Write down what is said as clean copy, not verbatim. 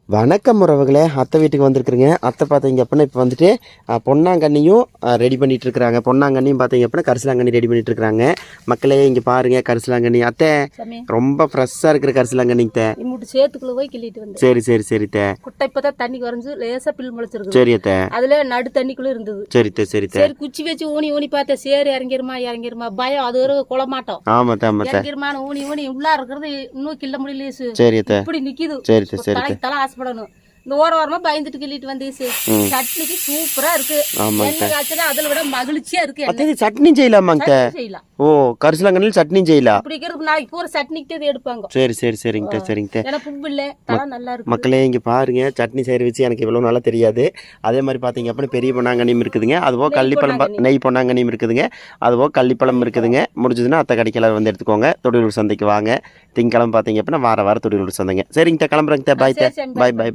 வணக்கம் உறவுகளே, அத்தை வீட்டுக்கு வந்திருக்குறேங்க. அத்தை பார்த்தீங்க அப்படின்னா இப்போ வந்துட்டு பொன்னாங்கண்ணியும் ரெடி பண்ணிட்டு இருக்கிறாங்க. பொன்னாங்கண்ணியும் பார்த்தீங்க அப்படின்னா கரிசலாங்கண்ணி ரெடி பண்ணிட்டு இருக்கிறாங்க. மக்களே இங்கே பாருங்க கரிசலாங்கண்ணி. அத்தை ரொம்ப ஃப்ரெஷ்ஷாக இருக்கிற கரிசலாங்கண்ணிங்க. சேத்துக்குள்ள போய் கிள்ளிட்டு வந்து சரி சரி சரித்தே. குட்டை இப்பதான் தண்ணி குறைஞ்சு லேசா பில் முளைச்சிருக்கு. சரி அத்தை. அதுல நடு தண்ணிக்குள்ள இருந்தது. சரித்தே சரித்தே. சரி குச்சி வச்சு ஊனி ஊனி பார்த்தேன். சரி இறங்கிருமா பயம். அது ஒரு குளமாட்டோம். ஆமாத்தே ஆமாத்தே. இறங்கிருமான ஊனி ஊனி உள்ளா இருக்கிறது இன்னும் கிள்ள முடியல. சரி அத்தை. இப்படி நிக்குது. சரித்தே சரித்தே. தலை ஆசைப்படணும். இந்த ஓரமா பயந்துட்டு கிள்ளிட்டு வந்தேச்சு. சட்னிக்கு சூப்பரா இருக்கு. அதுல விட மகிழ்ச்சியா இருக்கு. சட்னி செய்யலாமாங்க? செய்யலாம். ஓ, கரிசலாங்கண்ணில் சட்னி செய்யலாம். அப்படிங்கிறது நாளைக்கு பூரா சட்னிக்கு எடுப்பாங்க. சரி சரி சரிங்க சரிங்க. எனக்கு புப்பு இல்ல, தலை நல்லா இருக்கு. மக்களே இங்கே பாருங்க சட்னி செய்கிற வச்சு எனக்கு இவ்வளோ நல்லா தெரியாது. அதே மாதிரி பார்த்தீங்க அப்படின்னா பெரிய பொன்னாங்கண்ணியும் இருக்குதுங்க. அதுபோக கள்ளிப்பழம் நெய் பொன்னாங்கண்ணியும் இருக்குதுங்க. அதுபோக கள்ளிப்பழம் இருக்குதுங்க. முடிஞ்சதுன்னா அத்தை கடைக்கெல்லாம் வந்து எடுத்துக்கோங்க. தொழிலூர் சந்தைக்கு வாங்க. திங்கக்கிழமை பார்த்தீங்க அப்படின்னா வார தொழிலூர் சந்தைங்க. சரிங்க கிளம்புறேங்க. பாய் பாய் பாய்.